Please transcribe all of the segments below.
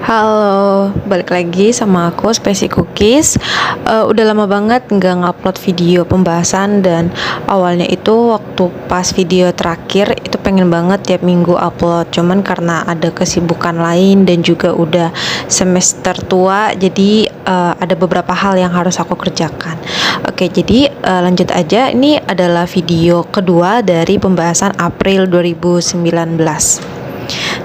Halo, balik lagi sama aku Spacey Cookies. Udah lama banget nggak ngupload video pembahasan dan awalnya itu waktu pas video terakhir itu pengen banget tiap minggu upload. Cuman karena ada kesibukan lain dan juga udah semester tua, jadi ada beberapa hal yang harus aku kerjakan. Oke, jadi lanjut aja. Ini adalah video kedua dari pembahasan April 2019.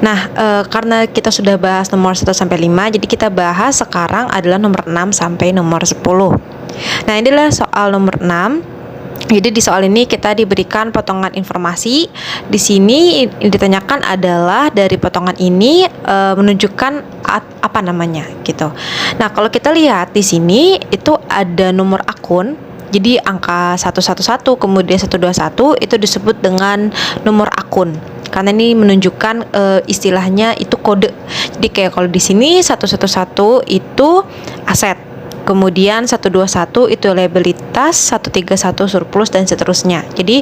Nah, karena kita sudah bahas nomor 1 sampai 5, jadi kita bahas sekarang adalah nomor 6 sampai nomor 10. Nah, inilah soal nomor 6. Jadi di soal ini kita diberikan potongan informasi. Di sini yang ditanyakan adalah dari potongan ini menunjukkan apa namanya gitu. Nah, kalau kita lihat di sini itu ada nomor akun. Jadi angka 111 kemudian 121 itu disebut dengan nomor akun. Karena ini menunjukkan istilahnya itu kode. Jadi kayak kalau di sini 111 itu aset. Kemudian 121 itu liabilitas, 131 surplus dan seterusnya. Jadi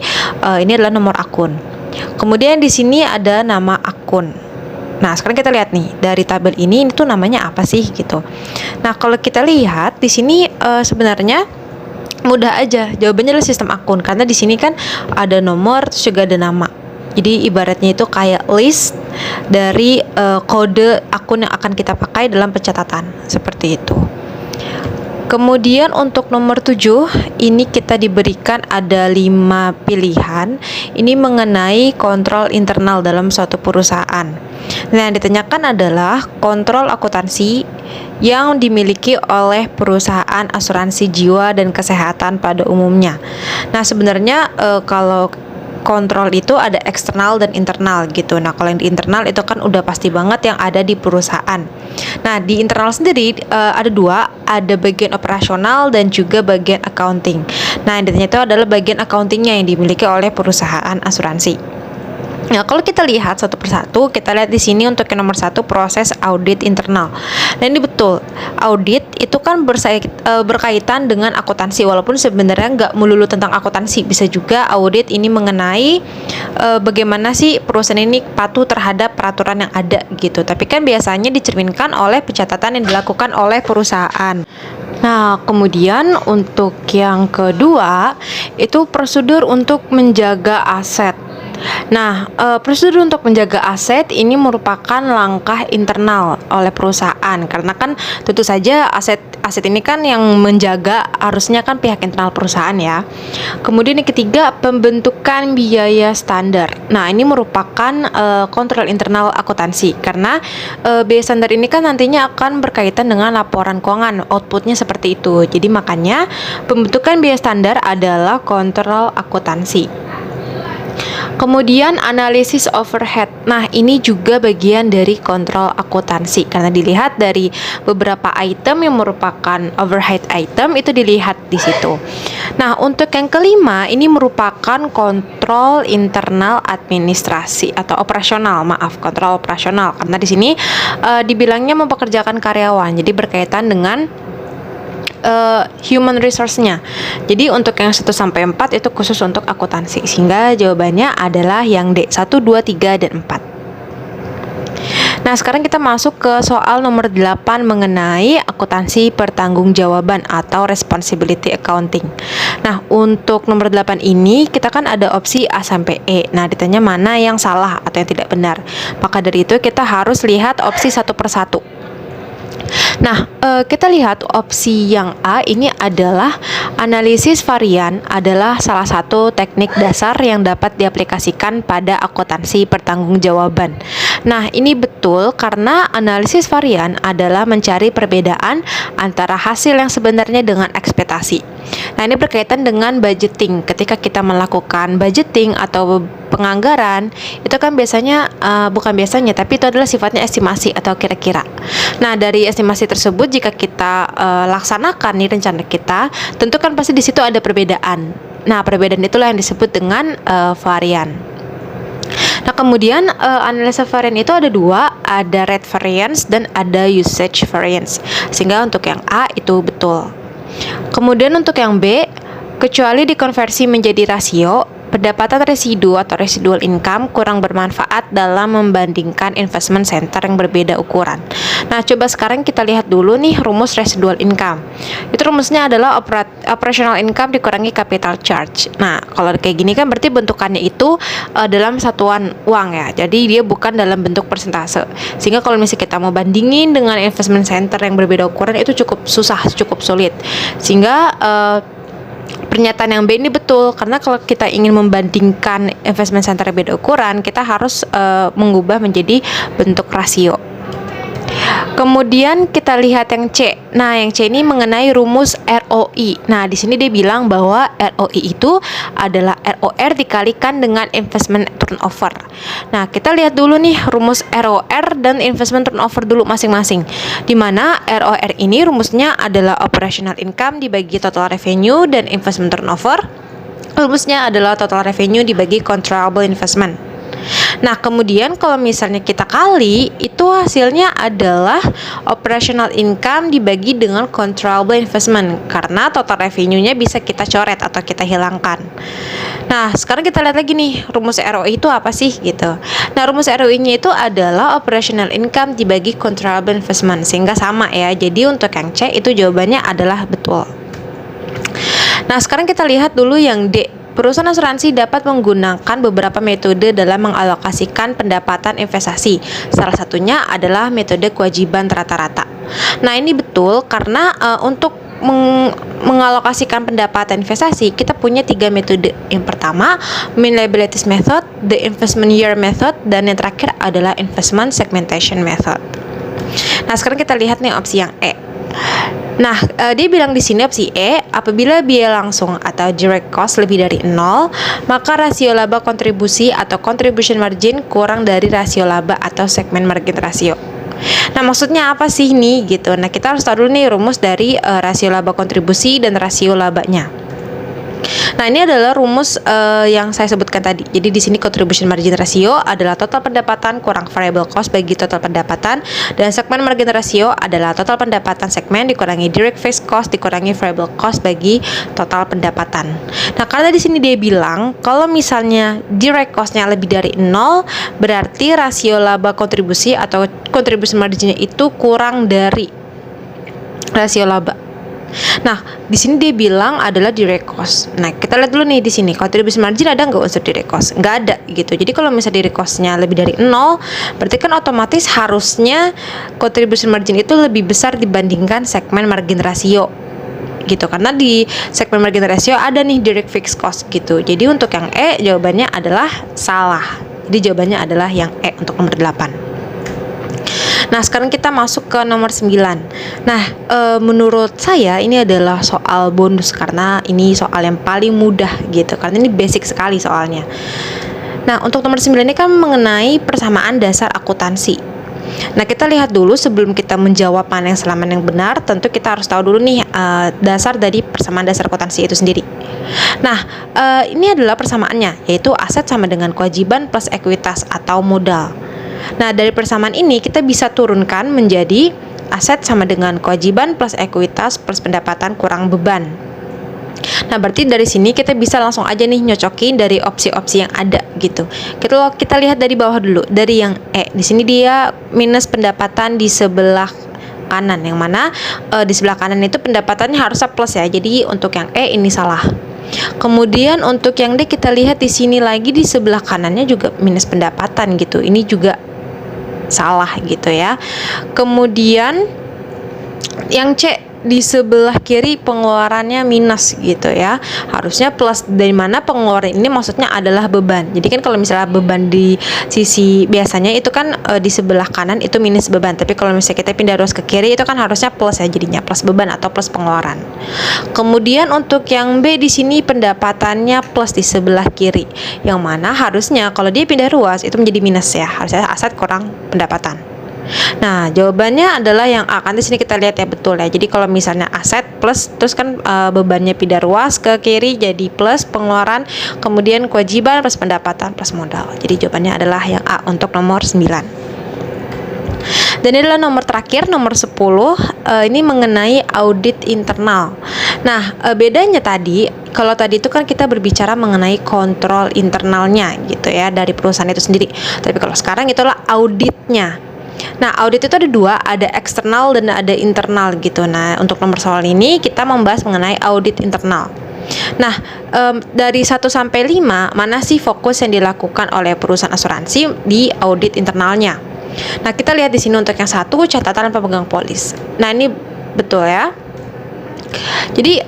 ini adalah nomor akun. Kemudian di sini ada nama akun. Nah, sekarang kita lihat nih dari tabel ini itu namanya apa sih gitu. Nah, kalau kita lihat di sini sebenarnya mudah aja. Jawabannya adalah sistem akun karena di sini kan ada nomor terus juga ada nama. Jadi ibaratnya itu kayak list dari kode akun yang akan kita pakai dalam pencatatan seperti itu. Kemudian untuk nomor 7 ini kita diberikan ada 5 pilihan. Ini mengenai kontrol internal dalam suatu perusahaan. Nah, yang ditanyakan adalah kontrol akuntansi yang dimiliki oleh perusahaan asuransi jiwa dan kesehatan pada umumnya. Nah, sebenarnya kalau kontrol itu ada eksternal dan internal gitu. Nah, kalau yang di internal itu kan udah pasti banget yang ada di perusahaan. Nah, di internal sendiri ada dua, ada bagian operasional dan juga bagian accounting. Nah, yang ditanya itu adalah bagian accountingnya yang dimiliki oleh perusahaan asuransi. Nah, kalau kita lihat satu persatu, kita lihat di sini untuk yang nomor 1 proses audit internal. Nah, ini betul. Audit itu kan berkaitan dengan akuntansi, walaupun sebenarnya nggak melulu tentang akuntansi. Bisa juga audit ini mengenai bagaimana sih perusahaan ini patuh terhadap peraturan yang ada gitu. Tapi kan biasanya dicerminkan oleh pencatatan yang dilakukan oleh perusahaan. Nah, kemudian untuk yang kedua itu prosedur untuk menjaga aset. Nah, prosedur untuk menjaga aset ini merupakan langkah internal oleh perusahaan karena kan tentu saja aset ini kan yang menjaga harusnya kan pihak internal perusahaan ya. Kemudian yang ketiga, pembentukan biaya standar. Nah, ini merupakan kontrol internal akuntansi karena biaya standar ini kan nantinya akan berkaitan dengan laporan keuangan, outputnya seperti itu. Jadi makanya pembentukan biaya standar adalah kontrol akuntansi. Kemudian analisis overhead. Nah, ini juga bagian dari kontrol akuntansi karena dilihat dari beberapa item yang merupakan overhead item itu dilihat di situ. Nah, untuk yang kelima ini merupakan kontrol internal administrasi atau operasional. Maaf, kontrol operasional karena di sini dibilangnya mempekerjakan karyawan. Jadi berkaitan dengan human resource-nya. Jadi untuk yang 1 sampai 4 itu khusus untuk akuntansi. Sehingga jawabannya adalah yang D, 1, 2, 3 dan 4. Nah, sekarang kita masuk ke soal nomor 8 mengenai akuntansi pertanggungjawaban atau responsibility accounting. Nah, untuk nomor 8 ini kita kan ada opsi A sampai E. Nah, ditanya mana yang salah atau yang tidak benar. Maka dari itu kita harus lihat opsi satu persatu. Nah, kita lihat opsi yang A ini adalah analisis varian adalah salah satu teknik dasar yang dapat diaplikasikan pada akuntansi pertanggungjawaban. Nah, ini betul karena analisis varian adalah mencari perbedaan antara hasil yang sebenarnya dengan ekspektasi. Nah, ini berkaitan dengan budgeting. Ketika kita melakukan budgeting atau penganggaran, itu kan biasanya bukan biasanya, tapi itu adalah sifatnya estimasi atau kira-kira. Nah, dari estimasi tersebut jika kita laksanakan nih rencana kita, tentu kan pasti di situ ada perbedaan. Nah, perbedaan itulah yang disebut dengan varian. Nah, kemudian analisa varian itu ada dua, ada rate variance dan ada usage variance. Sehingga untuk yang A itu betul. Kemudian untuk yang B, kecuali dikonversi menjadi rasio, pendapatan residu atau residual income kurang bermanfaat dalam membandingkan investment center yang berbeda ukuran. Nah, coba sekarang kita lihat dulu nih rumus residual income. Itu rumusnya adalah operational income dikurangi capital charge. Nah, kalau kayak gini kan berarti bentukannya itu dalam satuan uang ya. Jadi dia bukan dalam bentuk persentase. Sehingga kalau misalnya kita mau bandingin dengan investment center yang berbeda ukuran itu cukup susah, cukup sulit. Sehingga pernyataan yang B ini betul, karena kalau kita ingin membandingkan investment center yang beda ukuran, kita harus mengubah menjadi bentuk rasio. Kemudian kita lihat yang C. Nah, yang C ini mengenai rumus ROI. Nah, di sini dia bilang bahwa ROI itu adalah ROR dikalikan dengan investment turnover. Nah, kita lihat dulu nih rumus ROR dan investment turnover dulu masing-masing. Di mana ROR ini rumusnya adalah operational income dibagi total revenue, dan investment turnover rumusnya adalah total revenue dibagi controllable investment. Nah, kemudian kalau misalnya kita kali, itu hasilnya adalah operational income dibagi dengan controllable investment, karena total revenue-nya bisa kita coret atau kita hilangkan. Nah, sekarang kita lihat lagi nih, rumus ROI itu apa sih gitu. Nah, rumus ROI-nya itu adalah operational income dibagi controllable investment, sehingga sama ya. Jadi untuk yang C itu jawabannya adalah betul. Nah, sekarang kita lihat dulu yang D. Perusahaan asuransi dapat menggunakan beberapa metode dalam mengalokasikan pendapatan investasi. Salah satunya adalah metode kewajiban rata-rata. Nah, ini betul karena untuk mengalokasikan pendapatan investasi, kita punya 3 metode. Yang pertama, mean liabilities method, the investment year method, dan yang terakhir adalah investment segmentation method. Nah, sekarang kita lihat nih opsi yang E. Nah, dia bilang di sini opsi E, apabila biaya langsung atau direct cost lebih dari 0, maka rasio laba kontribusi atau contribution margin kurang dari rasio laba atau segmen margin ratio. Nah, maksudnya apa sih nih gitu. Nah, kita harus tahu dulu nih rumus dari rasio laba kontribusi dan rasio labanya. Nah, ini adalah rumus yang saya sebutkan tadi. Jadi di sini contribution margin ratio adalah total pendapatan kurang variable cost bagi total pendapatan, dan segmen margin ratio adalah total pendapatan segmen dikurangi direct fixed cost dikurangi variable cost bagi total pendapatan. Nah, karena di sini dia bilang kalau misalnya direct cost-nya lebih dari 0, berarti rasio laba kontribusi atau contribution margin-nya itu kurang dari rasio laba. Nah, di sini dia bilang adalah direct cost. Nah, kita lihat dulu nih di sini contribution margin ada nggak unsur direct cost? Nggak ada gitu. Jadi kalau misalnya direct cost-nya lebih dari 0, berarti kan otomatis harusnya contribution margin itu lebih besar dibandingkan segmen margin ratio gitu, karena di segmen margin ratio ada nih direct fixed cost gitu. Jadi untuk yang E jawabannya adalah salah. Jadi jawabannya adalah yang E untuk nomor 8. Nah, sekarang kita masuk ke nomor 9. Nah, menurut saya ini adalah soal bonus karena ini soal yang paling mudah gitu, karena ini basic sekali soalnya. Nah, untuk nomor 9 ini kan mengenai persamaan dasar akuntansi. Nah, kita lihat dulu sebelum kita menjawab mana yang salah mana yang benar, tentu kita harus tahu dulu nih dasar dari persamaan dasar akuntansi itu sendiri. Nah, ini adalah persamaannya, yaitu aset sama dengan kewajiban plus ekuitas atau modal. Nah, dari persamaan ini kita bisa turunkan menjadi aset sama dengan kewajiban plus ekuitas plus pendapatan kurang beban. Nah, berarti dari sini kita bisa langsung aja nih nyocokin dari opsi-opsi yang ada gitu. Kita lihat dari bawah dulu, dari yang E. Di sini dia minus pendapatan di sebelah kanan, yang mana di sebelah kanan itu pendapatannya harusnya plus ya. Jadi untuk yang E ini salah. Kemudian untuk yang D kita lihat di sini lagi di sebelah kanannya juga minus pendapatan gitu. Ini juga salah gitu ya. Kemudian yang C di sebelah kiri pengeluarannya minus gitu ya, harusnya plus. Dari mana pengeluaran ini maksudnya adalah beban. Jadi kan kalau misalnya beban di sisi biasanya itu kan di sebelah kanan itu minus beban, tapi kalau misalnya kita pindah ruas ke kiri itu kan harusnya plus ya, jadinya plus beban atau plus pengeluaran. Kemudian untuk yang B di sini pendapatannya plus di sebelah kiri, yang mana harusnya kalau dia pindah ruas itu menjadi minus ya, harusnya aset kurang pendapatan. Nah, jawabannya adalah yang A. Kan di sini kita lihat ya betul ya. Jadi kalau misalnya aset plus, terus kan bebannya pindah ruas ke kiri jadi plus pengeluaran, kemudian kewajiban plus pendapatan plus modal. Jadi jawabannya adalah yang A untuk nomor 9. Dan ini adalah nomor terakhir, nomor 10. Ini mengenai audit internal. Nah, bedanya tadi kalau tadi itu kan kita berbicara mengenai kontrol internalnya gitu ya dari perusahaan itu sendiri. Tapi kalau sekarang itulah auditnya. Nah, audit itu ada dua, ada eksternal dan ada internal gitu. Nah, untuk nomor soal ini kita membahas mengenai audit internal. Nah, dari 1 sampai 5, mana sih fokus yang dilakukan oleh perusahaan asuransi di audit internalnya? Nah, kita lihat di sini untuk yang 1, catatan pemegang polis. Nah, ini betul ya. Jadi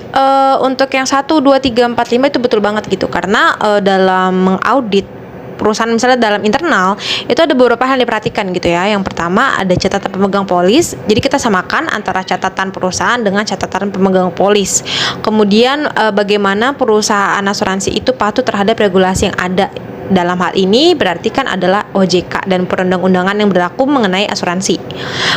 untuk yang 1, 2, 3, 4, 5 itu betul banget gitu. Karena dalam mengaudit perusahaan misalnya dalam internal itu ada beberapa hal yang diperhatikan gitu ya. Yang pertama ada catatan pemegang polis. Jadi kita samakan antara catatan perusahaan dengan catatan pemegang polis. Kemudian bagaimana perusahaan asuransi itu patuh terhadap regulasi yang ada. Dalam hal ini berarti kan adalah OJK dan perundang-undangan yang berlaku mengenai asuransi.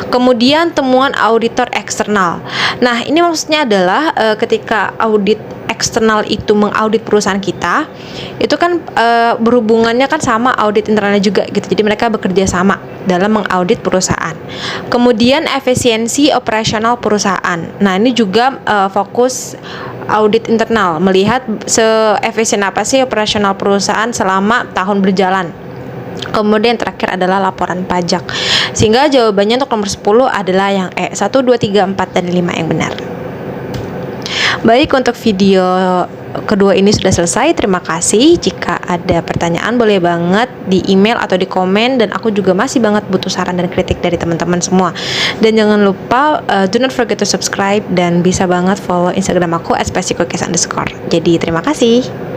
Kemudian temuan auditor eksternal. Nah, ini maksudnya adalah ketika audit eksternal itu mengaudit perusahaan kita, itu kan berhubungannya kan sama audit internalnya juga gitu. Jadi mereka bekerja sama dalam mengaudit perusahaan. Kemudian efisiensi operasional perusahaan. Nah, ini juga fokus audit internal, melihat seefisien apa sih operasional perusahaan selama tahun berjalan. Kemudian terakhir adalah laporan pajak. Sehingga jawabannya untuk nomor 10 adalah yang E, 1, 2, 3, 4, dan 5 yang benar. Baik, untuk video kedua ini sudah selesai. Terima kasih. Jika ada pertanyaan boleh banget di email atau di komen, dan aku juga masih banget butuh saran dan kritik dari teman-teman semua. Dan jangan lupa do not forget to subscribe, dan bisa banget follow Instagram aku @spacykukis_. Jadi terima kasih.